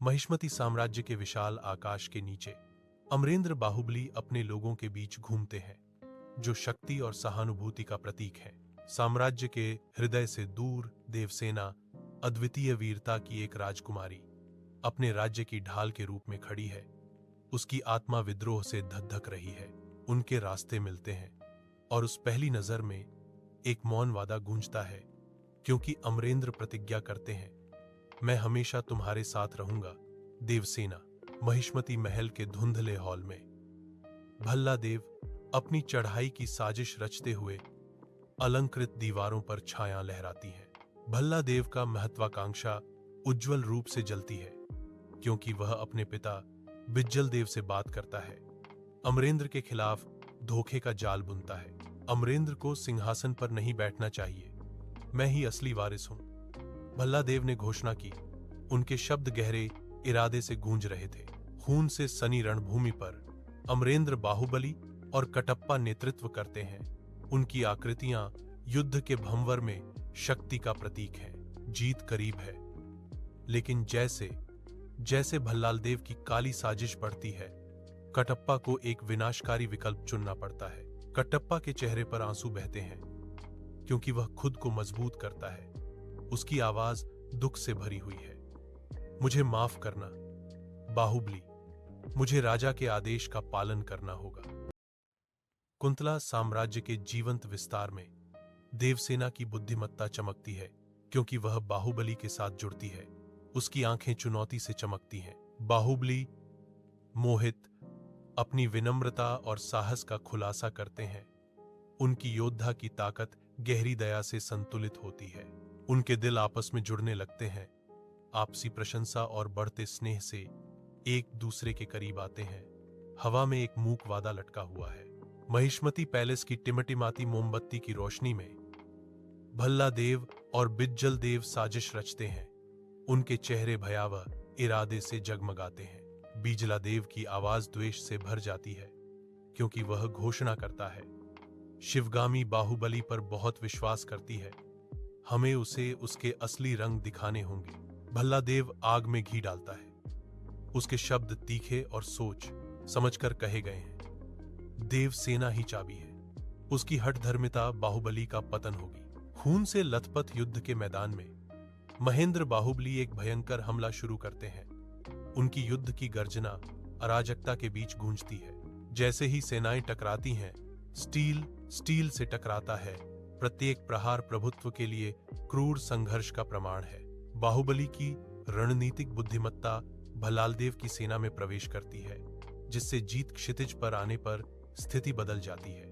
महिष्मती साम्राज्य के विशाल आकाश के नीचे अमरेंद्र बाहुबली अपने लोगों के बीच घूमते हैं, जो शक्ति और सहानुभूति का प्रतीक है। साम्राज्य के हृदय से दूर देवसेना, अद्वितीय वीरता की एक राजकुमारी, अपने राज्य की ढाल के रूप में खड़ी है। उसकी आत्मा विद्रोह से धधक रही है। उनके रास्ते मिलते हैं और उस पहली नजर में एक मौन वादा गूंजता है, क्योंकि अमरेंद्र प्रतिज्ञा करते हैं, मैं हमेशा तुम्हारे साथ रहूंगा। देवसेना। महिष्मती महल के धुंधले हॉल में भल्लादेव अपनी चढ़ाई की साजिश रचते हुए अलंकृत दीवारों पर छाया लहराती है। भल्लादेव का महत्वाकांक्षा उज्जवल रूप से जलती है, क्योंकि वह अपने पिता बिज्जल देव से बात करता है, अमरेंद्र के खिलाफ धोखे का जाल बुनता है। अमरेंद्र को सिंहासन पर नहीं बैठना चाहिए, मैं ही असली वारिस हूं, भल्लादेव ने घोषणा की। उनके शब्द गहरे इरादे से गूंज रहे थे। खून से सनी रणभूमि पर अमरेंद्र बाहुबली और कटप्पा नेतृत्व करते हैं। उनकी आकृतियां युद्ध के भंवर में शक्ति का प्रतीक है। जीत करीब है, लेकिन जैसे जैसे भल्लादेव की काली साजिश बढ़ती है, कटप्पा को एक विनाशकारी विकल्प चुनना पड़ता है। कटप्पा के चेहरे पर आंसू बहते हैं, क्योंकि वह खुद को मजबूत करता है। उसकी आवाज दुख से भरी हुई है। मुझे माफ करना बाहुबली, मुझे राजा के आदेश का पालन करना होगा। कुंतला साम्राज्य के जीवंत विस्तार में देवसेना की बुद्धिमत्ता चमकती है, क्योंकि वह बाहुबली के साथ जुड़ती है। उसकी आंखें चुनौती से चमकती हैं। बाहुबली मोहित अपनी विनम्रता और साहस का खुलासा करते हैं। उनकी योद्धा की ताकत गहरी दया से संतुलित होती है। उनके दिल आपस में जुड़ने लगते हैं। आपसी प्रशंसा और बढ़ते स्नेह से एक दूसरे के करीब आते हैं। हवा में एक मूक वादा लटका हुआ है। महिष्मती पैलेस की टिमटिमाती मोमबत्ती की रोशनी में भल्लादेव और बिज्जल देव साजिश रचते हैं। उनके चेहरे भयावह इरादे से जगमगाते हैं। बिजला देव की आवाज द्वेष से भर जाती है, क्योंकि वह घोषणा करता है, शिवगामी बाहुबली पर बहुत विश्वास करती है, हमें उसे उसके असली रंग दिखाने होंगे। भल्लादेव आग में घी डालता है। उसके शब्द तीखे और सोच समझकर कहे गए हैं। देवसेना ही चाबी है। उसकी हठधर्मिता बाहुबली का पतन होगी। खून से लथपथ युद्ध के मैदान में महेंद्र बाहुबली एक भयंकर हमला शुरू करते हैं। उनकी युद्ध की गर्जना अराजकता के बीच गूंजती है। जैसे ही सेनाएं टकराती हैं, स्टील से टकराता है। प्रत्येक प्रहार प्रभुत्व के लिए क्रूर संघर्ष का प्रमाण है। बाहुबली की रणनीतिक बुद्धिमत्ता भल्लादेव की सेना में प्रवेश करती है, जिससे जीत क्षितिज पर आने पर स्थिति बदल जाती है।